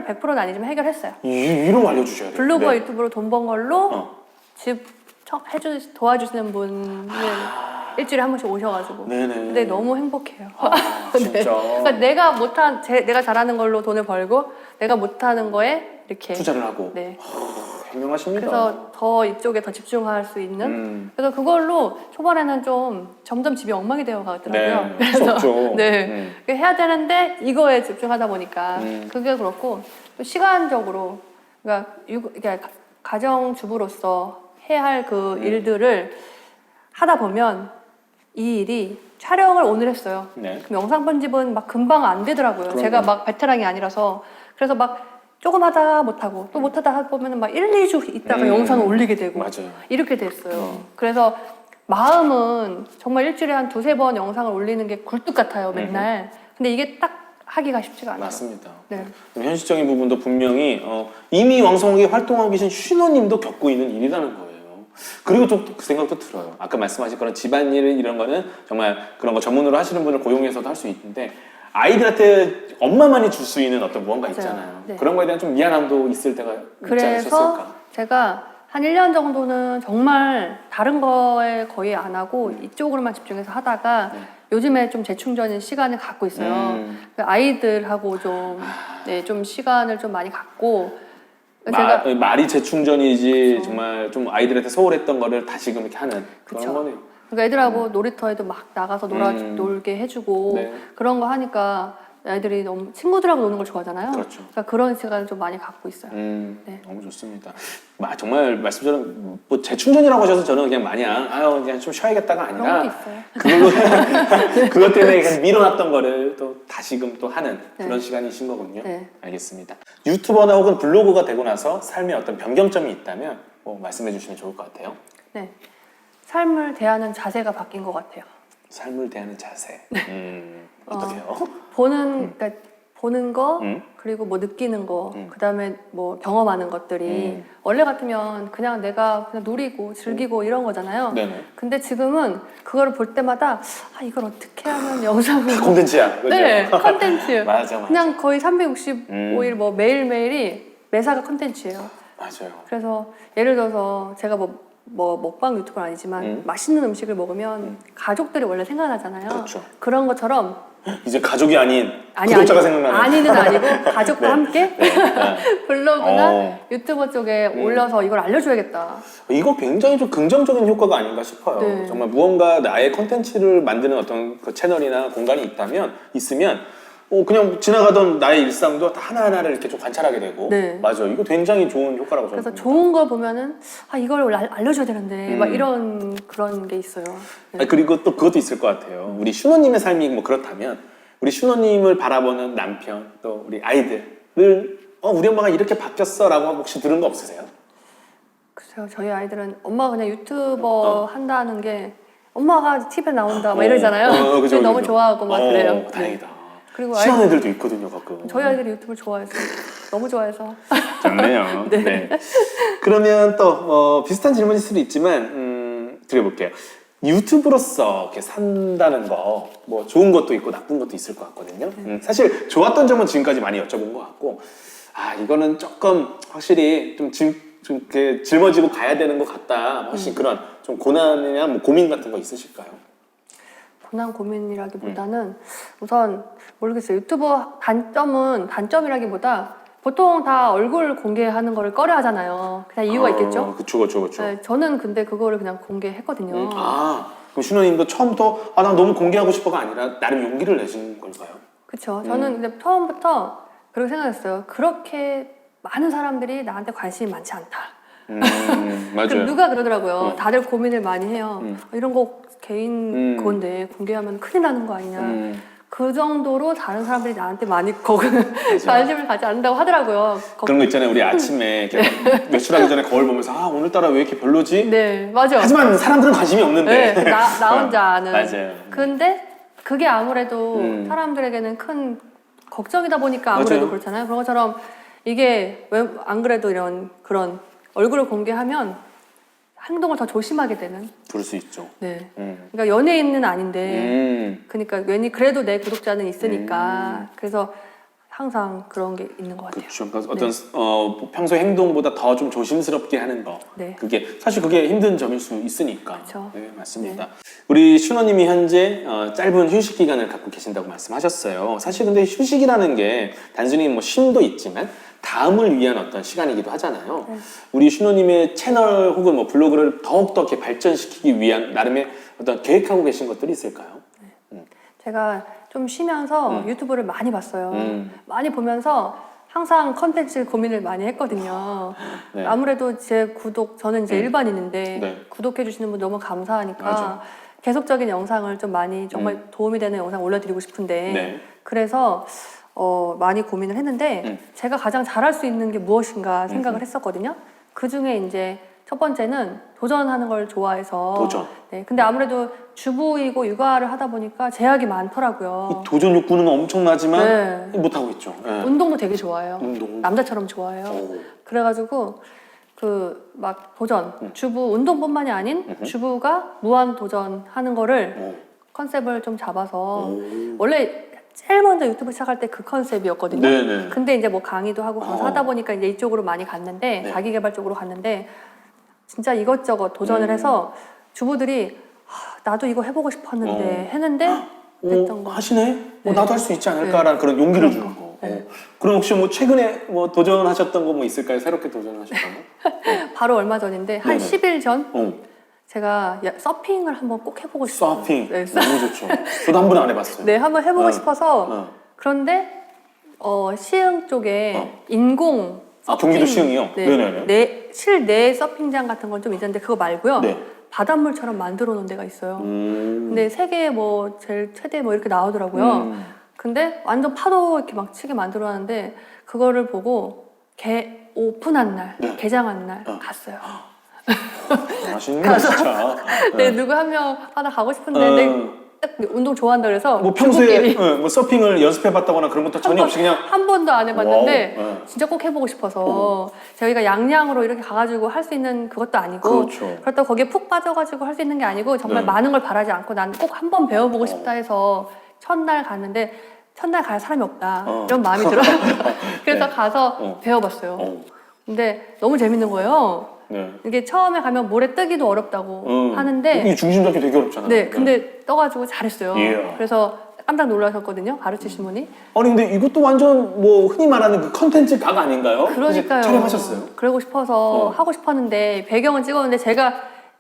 100%는 아니지만 해결했어요. 이름 알려주셔야 돼요. 블로그와 네. 유튜브로 돈 번 걸로 집 도와주시는 분을 일주일에 한 번씩 오셔가지고. 네네. 근데 너무 행복해요. 진짜. 그러니까 내가 잘하는 걸로 돈을 벌고 내가 못하는 거에 이렇게 투자를 하고. 네. 현명하십니다. 그래서 더 이쪽에 더 집중할 수 있는. 그래서 그걸로 초반에는 좀 점점 집이 엉망이 되어 가더라고요. 네, 그래서 무섭죠. 네. 해야 되는데 이거에 집중하다 보니까 그게 그렇고 또 시간적으로 그러니까 가정주부로서 해야 할 그 일들을 하다 보면 이 일이 촬영을 오늘 했어요. 네. 그럼 영상 편집은 막 금방 안 되더라고요. 그럼요. 제가 막 베테랑이 아니라서 그래서 막 조금 하다가 못하고 또 못하다 보면 막 1, 2주 있다가 영상을 올리게 되고 맞아요. 이렇게 됐어요. 그래서 마음은 정말 일주일에 한 2-3번 영상을 올리는 게 굴뚝 같아요, 맨날. 근데 이게 딱 하기가 쉽지가 않아요. 맞습니다. 네. 현실적인 부분도 분명히 이미 왕성하게 활동하고 계신 슈노님도 겪고 있는 일이라는 거예요. 그리고 좀 그 생각도 들어요. 아까 말씀하신 그런 집안일 이런 거는 정말 그런 거 전문으로 하시는 분을 고용해서도 할 수 있는데 아이들한테 엄마만이 줄 수 있는 어떤 무언가 맞아요. 있잖아요. 네. 그런 거에 대한 좀 미안함도 있을 때가 있지 그래서 않으셨을까? 제가 한 1년 정도는 정말 다른 거에 거의 안 하고 이쪽으로만 집중해서 하다가 요즘에 좀 재충전의 시간을 갖고 있어요. 아이들하고 좀 시간을 좀 많이 갖고 제가 말이 재충전이지 정말 좀 아이들한테 소홀했던 거를 다시금 이렇게 하는 그런 그쵸. 거네요. 그러니까 애들하고 놀이터에도 막 나가서 놀게 해주고 네. 그런 거 하니까 애들이 너무 친구들하고 노는 걸 좋아하잖아요. 그렇죠. 그러니까 그런 시간을 좀 많이 갖고 있어요. 네. 너무 좋습니다. 정말 말씀처럼 뭐 재충전이라고 하셔서 저는 그냥 마냥 그냥 좀 쉬어야겠다가 아니라 그런 것도 있어요. 그것 때문에 그냥 밀어놨던 거를 또 다시금 또 하는 그런 시간이신 거군요. 네. 알겠습니다. 유튜버나 혹은 블로거가 되고 나서 삶에 어떤 변경점이 있다면 뭐 말씀해 주시면 좋을 것 같아요. 네. 삶을 대하는 자세가 바뀐 것 같아요. 삶을 대하는 자세. 어떻게요? 그러니까 보는 거 그리고 뭐 느끼는 거 그다음에 뭐 경험하는 것들이 원래 같으면 그냥 내가 그냥 누리고 즐기고 이런 거잖아요. 네네. 근데 지금은 그거를 볼 때마다 이걸 어떻게 하면 영상을 콘텐츠야. 그죠? 네, 컨텐츠. 맞아. 그냥 거의 365일 뭐 매일매일이 매사가 컨텐츠예요. 맞아요. 그래서 예를 들어서 제가 뭐 먹방 유튜버는 아니지만 맛있는 음식을 먹으면 가족들이 원래 생각나잖아요. 그렇죠. 그런 것처럼 이제 가족이 아닌 구독자가 생각나는. 아니는 아니고 가족과 함께 블로그나 어. 유튜버 쪽에 올려서 이걸 알려줘야겠다. 이거 굉장히 좀 긍정적인 효과가 아닌가 싶어요. 네. 정말 무언가 나의 컨텐츠를 만드는 어떤 그 채널이나 공간이 있으면 그냥 지나가던 나의 일상도 하나하나를 이렇게 좀 관찰하게 되고. 네. 맞아요. 이거 굉장히 좋은 효과라고 저는 그래서 봅니다. 좋은 걸 보면은 이걸 알려줘야 되는데 막 이런 그런 게 있어요. 네. 그리고 또 그것도 있을 것 같아요. 우리 슈노님의 삶이 뭐 그렇다면 우리 슈노님을 바라보는 남편 또 우리 아이들을 우리 엄마가 이렇게 바뀌었어라고 혹시 들은 거 없으세요? 글쎄요, 저희 아이들은 엄마가 그냥 유튜버 한다는 게 엄마가 TV에 나온다 막 이러잖아요. 그죠, 너무 그죠. 좋아하고 막 그래요. 다행이다. 그리고 친한 애들도 있거든요, 가끔. 저희 아이들이 유튜브를 좋아해서 너무 좋아해서. 좋네요. 네. 그러면 또 비슷한 질문일 수도 있지만 드려볼게요. 유튜브로서 이렇게 산다는 거 뭐 좋은 것도 있고 나쁜 것도 있을 것 같거든요. 사실 좋았던 점은 지금까지 많이 여쭤본 것 같고 이거는 조금 확실히 좀 이렇게 짊어지고 가야 되는 것 같다. 훨씬 그런 좀 고난이나 뭐 고민 같은 거 있으실까요? 고난 고민이라기보다는 우선 모르겠어요. 유튜버 단점이라기보다 보통 다 얼굴 공개하는 거를 꺼려 하잖아요. 그냥 이유가 있겠죠? 그쵸. 네, 저는 근데 그거를 그냥 공개했거든요. 그럼 슈노님도 처음부터 나 너무 공개하고 싶어가 아니라 나름 용기를 내신 걸까요? 그쵸. 저는 근데 처음부터 그렇게 생각했어요. 그렇게 많은 사람들이 나한테 관심이 많지 않다. 맞아요. 누가 그러더라고요. 다들 고민을 많이 해요. 이런 거 개인 건데 공개하면 큰일 나는 거 아니냐. 그 정도로 다른 사람들이 나한테 많이 관심을 가지 않는다고 하더라고요. 그런 거 있잖아요. 우리 아침에 이렇게 외출하기 전에 거울 보면서 오늘따라 왜 이렇게 별로지? 네, 맞아. 하지만 사람들은 관심이 없는데. 네, 나 혼자는. 맞아요. 근데 그게 아무래도 사람들에게는 큰 걱정이다 보니까 아무래도 맞아요. 그렇잖아요. 그런 것처럼 이게 왜 안 그래도 이런 그런 얼굴을 공개하면 행동을 더 조심하게 되는. 그럴 수 있죠. 네. 그러니까 연예인은 아닌데, 그러니까 괜히 그래도 내 구독자는 있으니까. 그래서 항상 그런 게 있는 것 같아요. 그렇죠. 그러니까 어떤 평소 행동보다 더 좀 조심스럽게 하는 거. 네. 그게 사실 그게 힘든 점일 수 있으니까. 그렇죠. 네, 맞습니다. 네. 우리 슈너님이 현재 짧은 휴식 기간을 갖고 계신다고 말씀하셨어요. 사실 근데 휴식이라는 게 단순히 뭐 쉼도 있지만 다음을 위한 어떤 시간이기도 하잖아요. 네. 우리 슈노님의 채널 혹은 뭐 블로그를 더욱더 이렇게 발전시키기 위한 나름의 어떤 계획하고 계신 것들이 있을까요? 제가 좀 쉬면서 유튜브를 많이 봤어요. 많이 보면서 항상 컨텐츠 고민을 많이 했거든요. 네. 아무래도 저는 이제 일반인인데 네. 구독해주시는 분 너무 감사하니까 맞아. 계속적인 영상을 좀 많이 정말 도움이 되는 영상 올려드리고 싶은데 네. 그래서 많이 고민을 했는데 제가 가장 잘할 수 있는 게 무엇인가 생각을 했었거든요. 그 중에 이제 첫 번째는 도전하는 걸 좋아해서 도전. 네, 근데 아무래도 주부이고 육아를 하다 보니까 제약이 많더라고요. 이 도전 욕구는 엄청나지만 네. 못하고 있죠. 네. 운동도 되게 좋아해요. 운동. 남자처럼 좋아해요. 오. 그래가지고 막 도전, 주부 운동뿐만이 아닌 주부가 무한 도전하는 거를 컨셉을 좀 잡아서 원래 제일 먼저 유튜브 시작할 때 그 컨셉이었거든요. 네네. 근데 이제 뭐 강의도 하고 강사하다 보니까 이제 이쪽으로 많이 갔는데 네. 자기 개발 쪽으로 갔는데 진짜 이것저것 도전을 해서 주부들이 나도 이거 해보고 싶었는데 했는데 됐던 거. 하시네? 네. 나도 할 수 있지 않을까라는 그런 용기를 주는 거. 네. 그럼 혹시 뭐 최근에 뭐 도전하셨던 거 뭐 있을까요? 새롭게 도전하셨던 거? 바로 얼마 전인데 한 네네. 10일 전 제가 서핑을 한번 꼭 해보고 싶어요. 서핑. 네, 너무 좋죠. 저도 한 번 안 해봤어요. 네, 한번 해보고 싶어서 어. 그런데 시흥 쪽에 인공 경기도 시흥이요? 네, 네네네. 실내 서핑장 같은 건 좀 있는데 그거 말고요. 네. 바닷물처럼 만들어 놓은 데가 있어요. 근데 세계 뭐 제일 최대 뭐 이렇게 나오더라고요. 근데 완전 파도 이렇게 막 치게 만들어 놨는데 그거를 보고 오픈한 날, 네. 개장한 날 갔어요. 맛있는 진짜. 네, 누구 한 명 하나 가고 싶은데 근데 딱 운동 좋아한다 그래서 뭐 평소에 주부끼리 뭐 서핑을 연습해봤다거나 그런 것도 전혀 없이 그냥 한 번도 안 해봤는데 와우, 네. 진짜 꼭 해보고 싶어서 저희가 양양으로 이렇게 가가지고 할 수 있는 그것도 아니고 그렇죠. 그렇다고 거기에 푹 빠져가지고 할 수 있는 게 아니고 정말 네. 많은 걸 바라지 않고 난 꼭 한 번 배워보고 싶다 해서 첫날 갔는데 첫날 갈 사람이 없다 이런 마음이 들어요. 그래서 네. 가서 배워봤어요. 근데 너무 재밌는 거예요. 네. 이게 처음에 가면 모래 뜨기도 어렵다고 하는데 이 중심 잡기 되게 어렵잖아요. 네, 근데 떠가지고 잘했어요. 예. 그래서 깜짝 놀라셨거든요, 가르치신 분이. 아니 근데 이것도 완전 뭐 흔히 말하는 그 컨텐츠 각 아닌가요? 그러니까요. 촬영하셨어요? 그러고 싶어서 하고 싶었는데 배경은 찍었는데 제가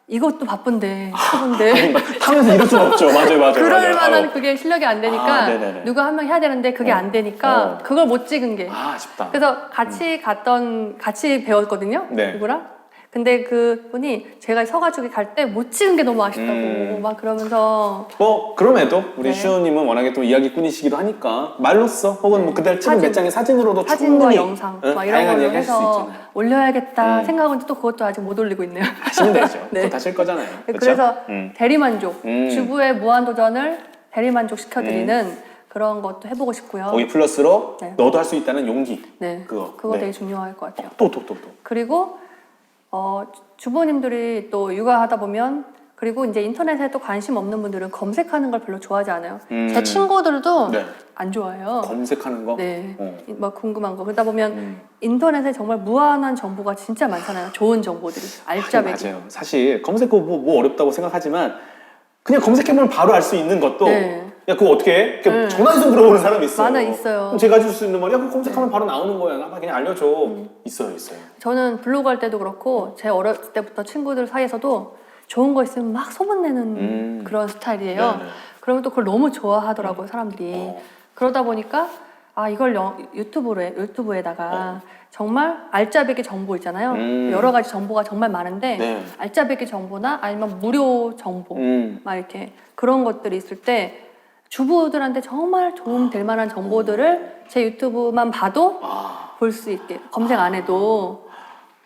이것도 바쁜데 하면서 이럴 수는 없죠. 맞아요. 그럴 만한 아유. 그게 실력이 안 되니까 네네네. 누가 한 명 해야 되는데 그게 안 되니까 그걸 못 찍은 게. 아쉽다. 그래서 같이 배웠거든요, 네. 누구랑. 근데 그 분이 제가 서가지고 갈 때 못 찍은 게 너무 아쉽다고 막 그러면서 뭐 그럼에도 우리 네. 슈호님은 워낙에 또 이야기꾼이시기도 하니까 말로써 혹은 뭐 그날 찍은 몇 장의 사진으로도 사진과 충분히 영상 막 이런 다양한 걸로 이야기 할 수 해서 있잖아요. 올려야겠다 생각하는데 또 그것도 아직 못 올리고 있네요. 하시면 되죠. 네. 또 하실 거잖아요. 그쵸? 그래서 대리만족, 음. 주부의 무한도전을 대리만족 시켜드리는 그런 것도 해보고 싶고요. 거기 플러스로 네. 너도 할 수 있다는 용기. 네, 그거. 그거 네. 되게 중요할 것 같아요. 또. 그리고 주부님들이 또 육아하다 보면 그리고 이제 인터넷에 또 관심 없는 분들은 검색하는 걸 별로 좋아하지 않아요. 제 친구들도 네. 안 좋아해요. 검색하는 거. 네, 어. 막 궁금한 거. 그러다 보면 인터넷에 정말 무한한 정보가 진짜 많잖아요. 좋은 정보들이 알짜배기. 맞아요. 사실 검색어 뭐 어렵다고 생각하지만 그냥 검색해보면 바로 알 수 있는 것도 네. 야 그거 어떻게 해? 이렇게 전화해서 물어보는 사람이 있어요. 많아 있어요. 그럼 제가 해줄 수 있는 말이야 그거 검색하면 바로 나오는 거야. 나 그냥 알려줘. 있어요. 저는 블로그 할 때도 그렇고 제 어렸을 때부터 친구들 사이에서도 좋은 거 있으면 막 소문내는 그런 스타일이에요. 네네. 그러면 또 그걸 너무 좋아하더라고요, 사람들이. 그러다 보니까 아 이걸 유튜브에다가 정말 알짜배기 정보 있잖아요. 여러 가지 정보가 정말 많은데 네. 알짜배기 정보나 아니면 무료 정보 막 이렇게 그런 것들이 있을 때 주부들한테 정말 도움 될 만한 정보들을 제 유튜브만 봐도 볼 수 있게 검색 안 해도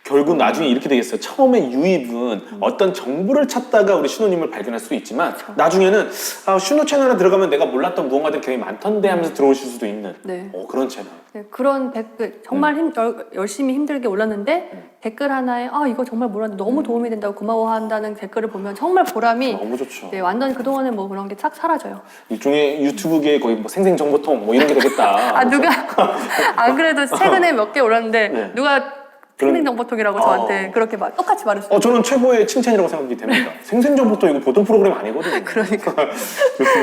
결국 나중에 이렇게 되겠어요. 처음에 유입은 어떤 정보를 찾다가 우리 신우님을 발견할 수도 있지만 나중에는 신우 채널에 들어가면 내가 몰랐던 무언가들이 굉장히 많던데 하면서 들어오실 수도 있는 네. 그런 채널. 네, 그런 댓글 정말 열심히 힘들게 올렸는데 댓글 하나에 이거 정말 몰랐는데 너무 도움이 된다고 고마워한다는 댓글을 보면 정말 보람이 너무 좋죠. 네, 완전 그동안에 뭐 그런 게 싹 사라져요. 일종의 유튜브계의 거의 뭐 생생정보통 뭐 이런 게 되겠다. 누가 안 그래도 최근에 몇 개 올랐는데 네. 누가 생생정보통이라고 저한테 그렇게 똑같이 말했어요. 저는 최고의 칭찬이라고 생각이 됩니다. 생생정보통 이거 보통 프로그램 아니거든요. 그러니까.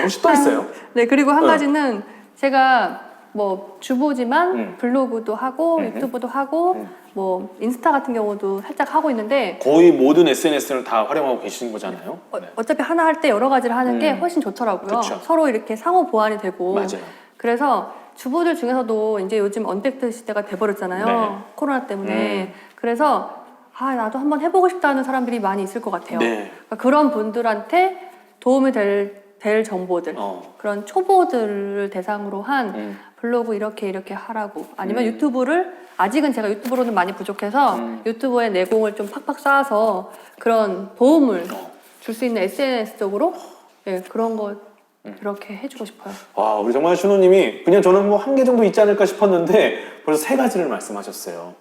혹시 또 있어요? 네, 그리고 한 가지는 제가 뭐 주부지만 블로그도 하고 유튜브도 하고 뭐 인스타 같은 경우도 살짝 하고 있는데 거의 모든 SNS를 다 활용하고 계시는 거잖아요. 네. 어차피 하나 할 때 여러 가지를 하는 게 훨씬 좋더라고요. 그쵸. 서로 이렇게 상호 보완이 되고. 맞아요. 그래서 주부들 중에서도 이제 요즘 언택트 시대가 돼버렸잖아요. 네. 코로나 때문에. 그래서 나도 한번 해보고 싶다는 사람들이 많이 있을 것 같아요. 네. 그러니까 그런 분들한테 도움이 될 정보들, 그런 초보들을 대상으로 한 블로그 이렇게 하라고 아니면 유튜브를 아직은 제가 유튜브로는 많이 부족해서 유튜브에 내공을 좀 팍팍 쌓아서 그런 도움을 줄 수 있는 SNS 쪽으로 그런 거 이렇게 해주고 싶어요. 와, 우리 정말 신우님이 그냥 저는 뭐 한 개 정도 있지 않을까 싶었는데 벌써 3가지를 말씀하셨어요.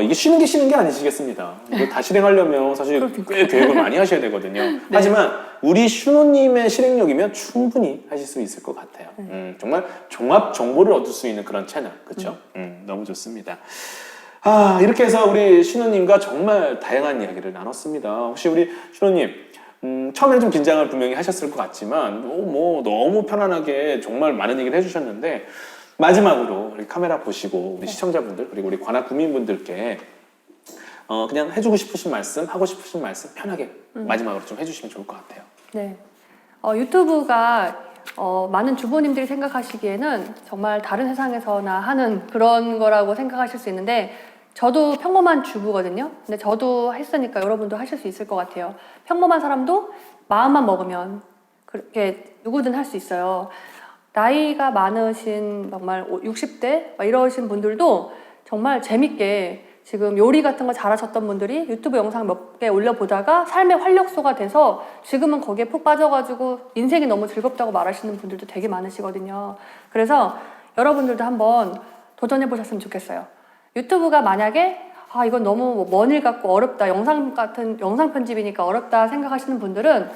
이게 쉬는 게 아니시겠습니다. 이거 다 실행하려면 사실 꽤 계획을 많이 하셔야 되거든요. 네. 하지만 우리 신우님의 실행력이면 충분히 하실 수 있을 것 같아요. 정말 종합 정보를 얻을 수 있는 그런 채널, 그렇죠? 너무 좋습니다. 이렇게 해서 우리 신우님과 정말 다양한 이야기를 나눴습니다. 혹시 우리 신우님 처음에는 좀 긴장을 분명히 하셨을 것 같지만 뭐 너무 편안하게 정말 많은 얘기를 해주셨는데 마지막으로 우리 카메라 보시고 우리 시청자분들 그리고 우리 관악 구민분들께 그냥 해주고 싶으신 말씀, 하고 싶으신 말씀 편하게 마지막으로 좀 해주시면 좋을 것 같아요. 네, 유튜브가 많은 주부님들이 생각하시기에는 정말 다른 세상에서나 하는 그런 거라고 생각하실 수 있는데 저도 평범한 주부거든요. 근데 저도 했으니까 여러분도 하실 수 있을 것 같아요. 평범한 사람도 마음만 먹으면 그렇게 누구든 할 수 있어요. 나이가 많으신 정말 60대 이러신 분들도 정말 재밌게 지금 요리 같은 거 잘하셨던 분들이 유튜브 영상 몇 개 올려보다가 삶의 활력소가 돼서 지금은 거기에 푹 빠져가지고 인생이 너무 즐겁다고 말하시는 분들도 되게 많으시거든요. 그래서 여러분들도 한번 도전해 보셨으면 좋겠어요. 유튜브가 만약에 이건 너무 먼 일 같고 어렵다, 영상 편집이니까 어렵다 생각하시는 분들은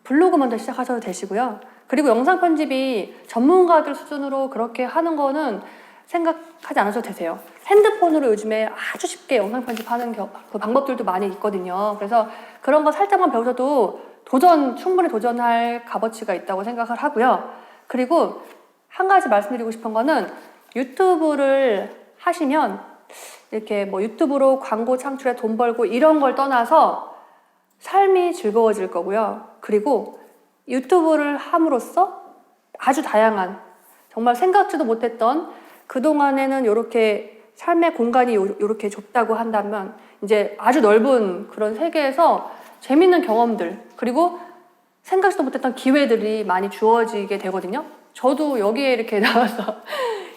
블로그 먼저 시작하셔도 되시고요. 그리고 영상 편집이 전문가들 수준으로 그렇게 하는 거는 생각하지 않으셔도 되세요. 핸드폰으로 요즘에 아주 쉽게 영상 편집하는 그 방법들도 많이 있거든요. 그래서 그런 거 살짝만 배우셔도 충분히 도전할 값어치가 있다고 생각을 하고요. 그리고 한 가지 말씀드리고 싶은 거는 유튜브를 하시면 이렇게 뭐 유튜브로 광고 창출에 돈 벌고 이런 걸 떠나서 삶이 즐거워질 거고요. 그리고 유튜브를 함으로써 아주 다양한 정말 생각지도 못했던 그동안에는 이렇게 삶의 공간이 이렇게 좁다고 한다면 이제 아주 넓은 그런 세계에서 재밌는 경험들 그리고 생각지도 못했던 기회들이 많이 주어지게 되거든요. 저도 여기에 이렇게 나와서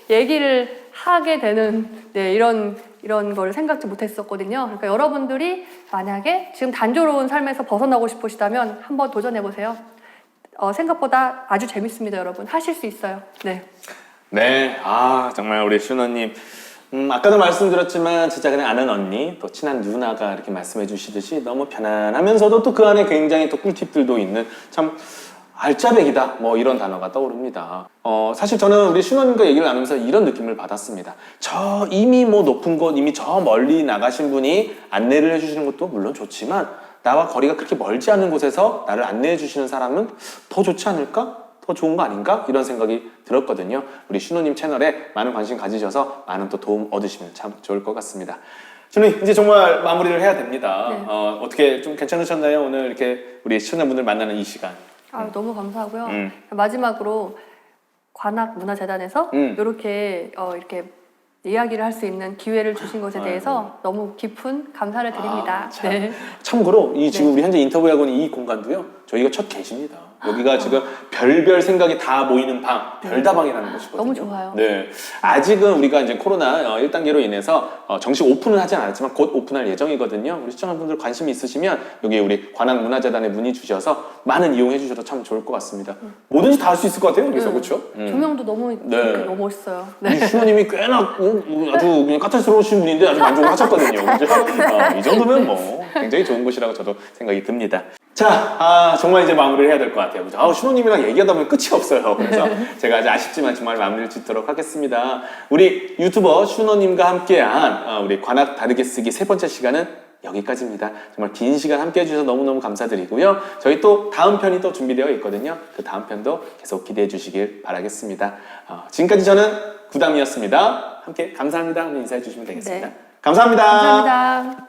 얘기를 하게 되는 이런 걸 생각지 못했었거든요. 그러니까 여러분들이 만약에 지금 단조로운 삶에서 벗어나고 싶으시다면 한번 도전해보세요. 생각보다 아주 재밌습니다, 여러분. 하실 수 있어요. 네. 네, 정말 우리 슈너님 아까도 말씀드렸지만 진짜 그냥 아는 언니 또 친한 누나가 이렇게 말씀해 주시듯이 너무 편안하면서도 또 그 안에 굉장히 또 꿀팁들도 있는 참 알짜배기다 뭐 이런 단어가 떠오릅니다. 사실 저는 우리 슈너님과 얘기를 나누면서 이런 느낌을 받았습니다. 이미 뭐 높은 곳 이미 저 멀리 나가신 분이 안내를 해주시는 것도 물론 좋지만 나와 거리가 그렇게 멀지 않은 곳에서 나를 안내해 주시는 사람은 더 좋지 않을까? 더 좋은 거 아닌가? 이런 생각이 들었거든요. 우리 슈노님 채널에 많은 관심 가지셔서 많은 또 도움 얻으시면 참 좋을 것 같습니다. 슈노님, 이제 정말 마무리를 해야 됩니다. 네. 어떻게 좀 괜찮으셨나요? 오늘 이렇게 우리 시청자분들 만나는 이 시간. 너무 감사하고요. 마지막으로 관악문화재단에서 이렇게 이야기를 할 수 있는 기회를 주신 것에 대해서 너무 깊은 감사를 드립니다. 네. 참고로 이 지금 우리 현재 인터뷰하고 있는 이 공간도요, 저희가 첫 게시입니다. 여기가 지금 별별 생각이 다 모이는 방, 별다방이라는 곳이거든요. 너무 좋아요. 네. 아직은 우리가 이제 코로나 1단계로 인해서 정식 오픈은 하진 않았지만 곧 오픈할 예정이거든요. 우리 시청자분들 관심이 있으시면 여기 우리 관악문화재단에 문의 주셔서 많은 이용해 주셔도 참 좋을 것 같습니다. 뭐든지 다 할 수 있을 것 같아요, 여기서. 그렇죠? 조명도 너무 너무 멋있어요. 네. 우리 슈노님이 꽤나 아주 그냥 까탈스러우신 분인데 아주 만족을 하셨거든요. 그죠? 이 정도면 뭐 굉장히 좋은 곳이라고 저도 생각이 듭니다. 자, 정말 이제 마무리를 해야 될 것 같아요. 그죠? 슈노님이랑 얘기하다 보면 끝이 없어요. 그래서 제가 아주 아쉽지만 정말 마무리를 짓도록 하겠습니다. 우리 유튜버 슈노님과 함께한 우리 관악 다르게 쓰기 세 번째 시간은 여기까지입니다. 정말 긴 시간 함께 해주셔서 너무너무 감사드리고요. 저희 또 다음 편이 또 준비되어 있거든요. 그 다음 편도 계속 기대해 주시길 바라겠습니다. 지금까지 저는 구담이었습니다. 함께 감사합니다. 인사해 주시면 되겠습니다. 네. 감사합니다. 감사합니다.